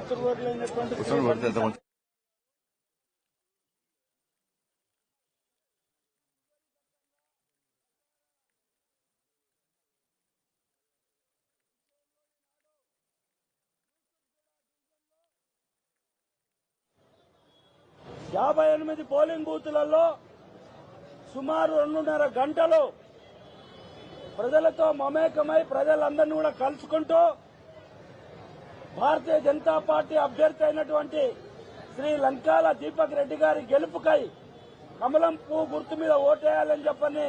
మంత్రివర్యులైనటువంటి యాభై 58 పోలింగ్ బూతులలో సుమారు 2.5 గంటలు ప్రజలతో మమేకమై ప్రజలందరినీ కూడా కలుసుకుంటూ భారతీయ జనతా పార్టీ అభ్యర్థి అయినటువంటి శ్రీ లంకాల దీపక్ రెడ్డి గారి గెలుపుకై కమలం పువ్వు గుర్తు మీద ఓటేయాలని చెప్పని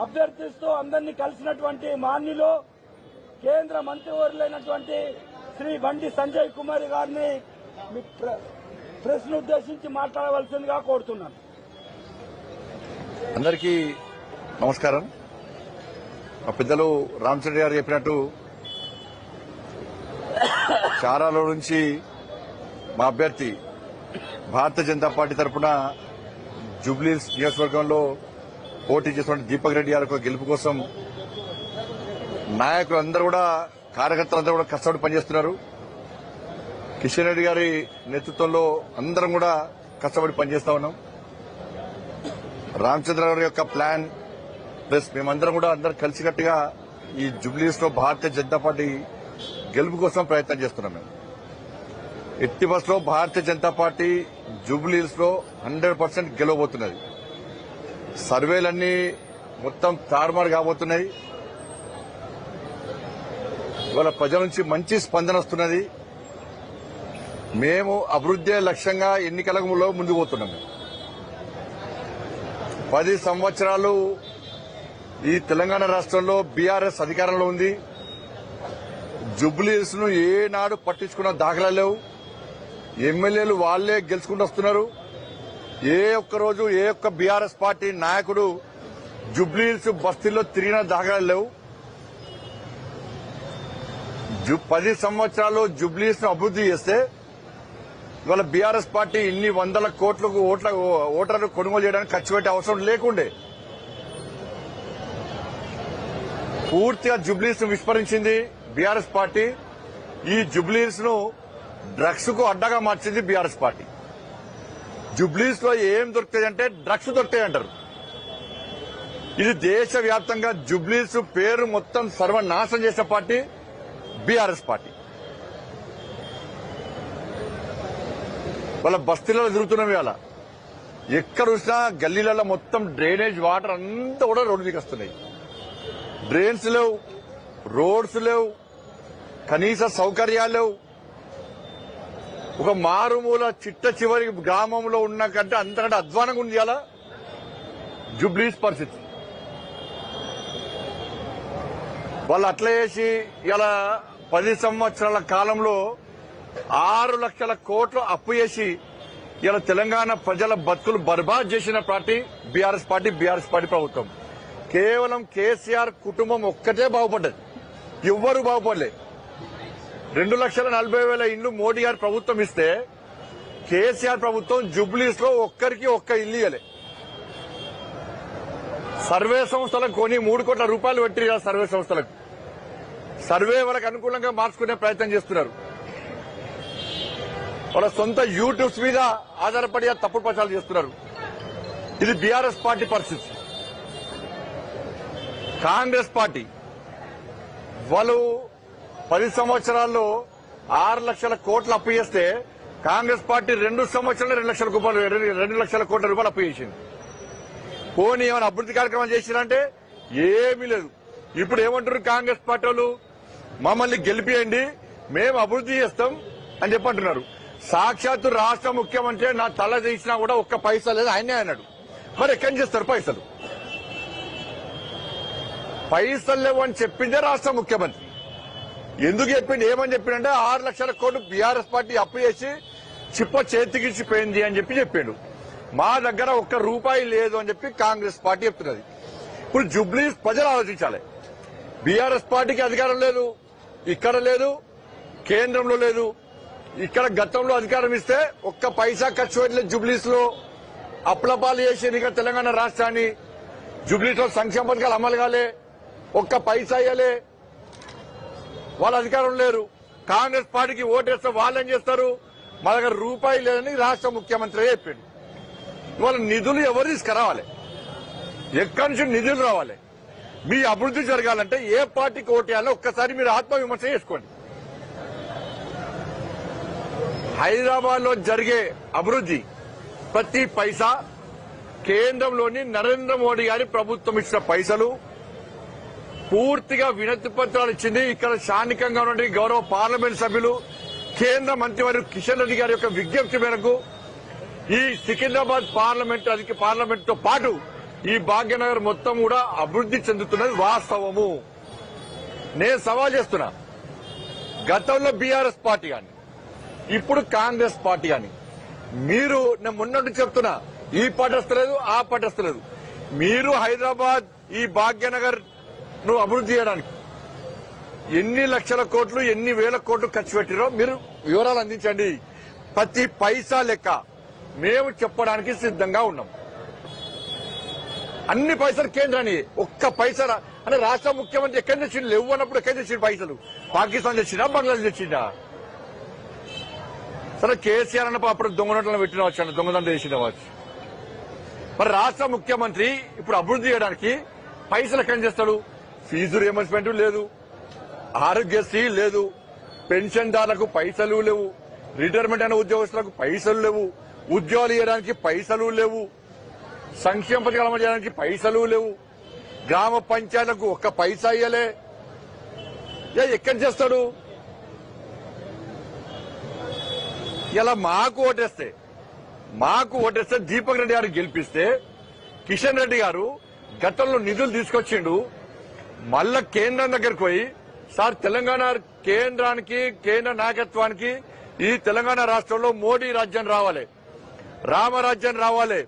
అభ్యర్థిస్తూ అందరినీ కలిసినటువంటి మాన్యులు కేంద్ర మంత్రివర్యులైనటువంటి శ్రీ బండి సంజయ్ కుమార్ గారిని ప్రెస్ ను ఉద్దేశించి మాట్లాడవలసిందిగా కోరుతున్నాను. అందరికీ నమస్కారం. మా పెద్దలు రామచంద్ర గారు చెప్పినట్టు చారాలో నుంచి మా అభ్యర్థి భారతీయ జనతా పార్టీ తరఫున జూబ్లీహిల్స్ నియోజకవర్గంలో పోటీ చేసిన దీపక్ రెడ్డి గారి గెలుపు కోసం నాయకులు అందరూ కూడా కార్యకర్తలందరూ కూడా కష్టపడి పనిచేస్తున్నారు. కిషన్ రెడ్డి గారి నేతృత్వంలో అందరం కూడా కష్టపడి పనిచేస్తా ఉన్నాం. రామచంద్ర గారి యొక్క ప్లాన్ ప్లస్ మేమందరం కూడా అందరం కలిసికట్టుగా ఈ జూబ్లీహిల్స్ లో భారతీయ జనతా పార్టీ గెలుపు కోసం ప్రయత్నం చేస్తున్నాం. మేము ఎట్టి బస్సులో భారతీయ జనతా పార్టీ జూబ్లీహిల్స్ లో 100% గెలవబోతున్నది. సర్వేలన్నీ మొత్తం తారుమారు కాబోతున్నాయి. ఇవాళ ప్రజల నుంచి మంచి స్పందన వస్తున్నది. మేము అభివృద్ధి లక్ష్యంగా ఎన్నికలకు ముందుకు పోతున్నాం. 10 సంవత్సరాలు ఈ తెలంగాణ రాష్ట్రంలో బీఆర్ఎస్ అధికారంలో ఉంది. జూబ్లీహిల్స్ ను ఏనాడు పట్టించుకున్న దాఖలాలు లేవు. ఎమ్మెల్యేలు వాళ్లే గెలుచుకుంటూ వస్తున్నారు. ఏ ఒక్క రోజు ఏ ఒక్క బీఆర్ఎస్ పార్టీ నాయకుడు జూబ్లీహిల్స్ బస్తీల్లో తిరిగిన దాఖలాలు లేవు. 10 సంవత్సరాలు జూబ్లీహిల్స్ ను అభివృద్ధి చేస్తే ఇవాళ బీఆర్ఎస్ పార్టీ ఇన్ని 100 కోట్లకు ఓటర్లు కొనుగోలు చేయడానికి ఖర్చు పెట్టే అవసరం లేకుండే పూర్తిగా జూబ్లీహిల్స్ ను విస్మరించింది బీఆర్ఎస్ పార్టీ. ఈ జూబ్లీహిల్స్ ను డ్రగ్స్ కు అడ్డగా మార్చింది బీఆర్ఎస్ పార్టీ. జూబ్లీహిల్స్ లో ఏం దొరుకుతాయంటే డ్రగ్స్ దొరుకుతాయంటారు. ఇది దేశవ్యాప్తంగా జూబ్లీహిల్స్ పేరు మొత్తం సర్వనాశనం చేసిన పార్టీ బీఆర్ఎస్ పార్టీ. వాళ్ళ బస్తీలలో తిరుగుతున్నాం. ఇవాళ ఎక్కడ చూసినా గల్లీలలో మొత్తం డ్రైనేజ్ వాటర్ అంతా కూడా రోడ్డు దిగి వస్తున్నాయి. డ్రైన్స్ లేవు, రోడ్స్ లేవు, కనీస సౌకర్యాలు లేవు. ఒక మారుమూల చిట్ట చివరి గ్రామంలో ఉన్న కంటే అంతకంటే అధ్వానంగా ఉంది ఇలా జూబ్లీహిల్స్ పరిస్థితి. వాళ్ళు అట్లా చేసి ఇలా 10 సంవత్సరాల కాలంలో 6 లక్షల కోట్లు అప్పు చేసి ఇలా తెలంగాణ ప్రజల బతుకులు బర్బాద్ చేసిన పార్టీ బీఆర్ఎస్ పార్టీ ప్రభుత్వం. కేవలం కేసీఆర్ కుటుంబం ఒక్కటే బాగుపడ్డది, ఎవ్వరూ బాగుపడలే. 2,40,000 ఇండ్లు మోడీ గారి ప్రభుత్వం ఇస్తే కేసీఆర్ ప్రభుత్వం జూబ్లీహిల్స్ లో ఒక్కరికి ఒక్క ఇల్లు ఇవ్వలే. సర్వే సంస్థలకు కొని 3 కోట్ల రూపాయలు పెట్టి సర్వే సంస్థలకు సర్వే వాళ్ళకి అనుకూలంగా మార్చుకునే ప్రయత్నం చేస్తున్నారు. వాళ్ళ సొంత యూట్యూబ్స్ మీద ఆధారపడి తప్పుడు ప్రచారాలు చేస్తున్నారు. ఇది బీఆర్ఎస్ పార్టీ పరిస్థితి. కాంగ్రెస్ పార్టీ వాళ్ళు 10 సంవత్సరాల్లో 6 లక్షల కోట్లు అప్పు చేస్తే కాంగ్రెస్ పార్టీ 2 సంవత్సరాలు 2 లక్షల కోట్ల రూపాయలు అప్పు చేసింది. పోనీ ఏమైనా అభివృద్ధి కార్యక్రమాలు చేసినంటే ఏమీ లేదు. ఇప్పుడు ఏమంటారు కాంగ్రెస్ పార్టీ వాళ్ళు, మమ్మల్ని గెలిపియండి మేము అభివృద్ధి చేస్తాం అని చెప్పంటున్నారు. సాక్షాత్తు రాష్ట్ర ముఖ్యమంత్రి నా తల తీసినా కూడా ఒక్క పైసా లేదు ఆయనే అన్నాడు. మరి ఎక్కడి చేస్తారు పైసలు? పైసలు లేవు అని చెప్పిందే రాష్ట్ర ముఖ్యమంత్రి. ఎందుకు చెప్పింది? ఏమని చెప్పిండే 6 లక్షల కోట్లు బీఆర్ఎస్ పార్టీ అప్పు చేసి చిప్ప చేతికిచ్చిపోయింది అని చెప్పిండు. మా దగ్గర ఒక్క రూపాయి లేదు అని చెప్పి కాంగ్రెస్ పార్టీ చెప్తున్నది. ఇప్పుడు జూబ్లీహిల్స్ ప్రజలు ఆలోచించాలి. బీఆర్ఎస్ పార్టీకి అధికారం లేదు, ఇక్కడ లేదు, కేంద్రంలో లేదు. ఇక్కడ గతంలో అధికారం ఇస్తే ఒక్క పైసా ఖర్చు పెట్టలేదు. జూబ్లీహిల్స్ లో అప్లపాలు చేసి ఇక్కడ తెలంగాణ రాష్ట్రాన్ని జూబ్లీహిల్స్ లో సంక్షేమ పథకాలు అమలు కాలే, ఒక్క పైసా అయ్యలే. వాళ్ళ అధికారం లేరు. కాంగ్రెస్ పార్టీకి ఓటేస్తే వాళ్ళు ఏం చేస్తారు? మా దగ్గర రూపాయి లేదని రాష్ట్ర ముఖ్యమంత్రి చెప్పాడు. ఇవాళ నిధులు ఎవరు తీసుకురావాలి? ఎక్కడి నుంచి నిధులు రావాలి? మీ అభివృద్ధి జరగాలంటే ఏ పార్టీకి ఓటేయాలో ఒక్కసారి మీరు ఆత్మవిమర్శ చేసుకోండి. హైదరాబాద్ లో జరిగే అభివృద్ధి ప్రతి పైసా కేంద్రంలోని నరేంద్ర మోడీ గారి ప్రభుత్వం ఇచ్చిన పైసలు. పూర్తిగా వినతి పత్రాలు ఇచ్చింది ఇక్కడ స్థానికంగా ఉన్న గౌరవ పార్లమెంట్ సభ్యులు, కేంద్ర మంత్రివర్యులు కిషన్ రెడ్డి గారి యొక్క విజ్ఞప్తి మేరకు ఈ సికింద్రాబాద్ పార్లమెంట్ తో పాటు ఈ భాగ్యనగర్ మొత్తం కూడా అభివృద్ధి చెందుతున్నది వాస్తవము. నేను సవాల్ చేస్తున్నా, గతంలో బీఆర్ఎస్ పార్టీ గాని ఇప్పుడు కాంగ్రెస్ పార్టీ గాని మీరు, నేను మొన్నటి చెప్తున్నా, ఈ పార్టీ వస్తలేదు ఆ పార్టీ వస్తలేదు, మీరు హైదరాబాద్ ఈ భాగ్యనగర్ ను అభివృద్ధి చేయడానికి ఎన్ని లక్షల కోట్లు ఎన్ని వేల కోట్లు ఖర్చు పెట్టిరో మీరు వివరాలు అందించండి. ప్రతి పైసా లెక్క మేము చెప్పడానికి సిద్ధంగా ఉన్నాం. అన్ని పైసలు కేంద్రాన్ని, ఒక్క పైసా అంటే రాష్ట్ర ముఖ్యమంత్రి ఎక్కడి తెచ్చిండు? లేవు అన్నప్పుడు ఎక్కడి తెచ్చిండు పైసలు? పాకిస్తాన్ తెచ్చిందా, బంగ్లాదేశ్ తెచ్చిందా? సరే కేసీఆర్ అన్నప్పుడు అప్పుడు దొంగ నోట్లను పెట్టిన వచ్చాను, దొంగదండ చేసిన వచ్చు. మరి రాష్ట్ర ముఖ్యమంత్రి ఇప్పుడు అభివృద్ధి చేయడానికి పైసలు ఎక్కడి చేస్తాడు? ఫీజు రియంబర్స్మెంట్ లేదు, ఆరోగ్యశ్రీ లేదు, పెన్షన్దారులకు పైసలు లేవు, రిటైర్మెంట్ అయిన ఉద్యోగస్తులకు పైసలు లేవు, ఉద్యోగాలు ఇవ్వడానికి పైసలు లేవు, సంక్షేమ పథకాలు అమలు చేయడానికి పైసలు లేవు, గ్రామ పంచాయతీలకు ఒక్క పైసా ఇయ్యలే. ఎక్కడి చేస్తాడు? ఇలా మాకు ఓటేస్తే దీపక్ రెడ్డి గారు గెలిపిస్తే కిషన్ రెడ్డి గారు గతంలో నిధులు తీసుకొచ్చిండు. మళ్ళా కేంద్రం దగ్గరకు పోయి, సార్ తెలంగాణ కేంద్రానికి, కేంద్ర నాయకత్వానికి ఈ తెలంగాణ రాష్ట్రంలో మోడీ రాజ్యం రావాలి, రామరాజ్యం రావాలి,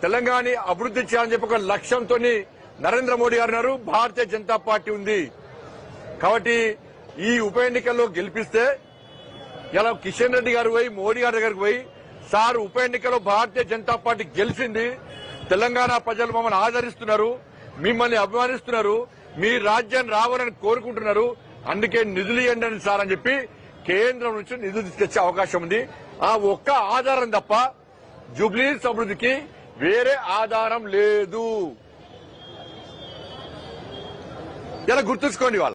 తెలంగాణ అభివృద్ధి చేయాలని చెప్పి ఒక లక్ష్యంతో నరేంద్ర మోడీ గారు ఉన్నారు, భారతీయ జనతా పార్టీ ఉంది. కాబట్టి ఈ ఉప ఎన్నికల్లో గెలిపిస్తే ఇలా కిషన్ రెడ్డి గారు పోయి మోడీ గారి దగ్గరకు పోయి, సార్ ఉప ఎన్నికల్లో భారతీయ జనతా పార్టీ గెలిచింది, తెలంగాణ ప్రజలు మమ్మల్ని ఆదరిస్తున్నారు, మిమ్మల్ని అభిమానిస్తున్నారు, మీ రాజ్యం రావాలని కోరుకుంటున్నారు, అందుకే నిధులు ఇవ్వండి సార్ అని చెప్పి కేంద్రం నుంచి నిధులు తీసుకొచ్చే అవకాశం ఉంది. ఆ ఒక్క ఆధారం తప్ప జూబ్లీహిల్స్ అభివృద్ధికి వేరే ఆధారం లేదు. ఇలా గుర్తుంచుకోండి వాళ్ళు.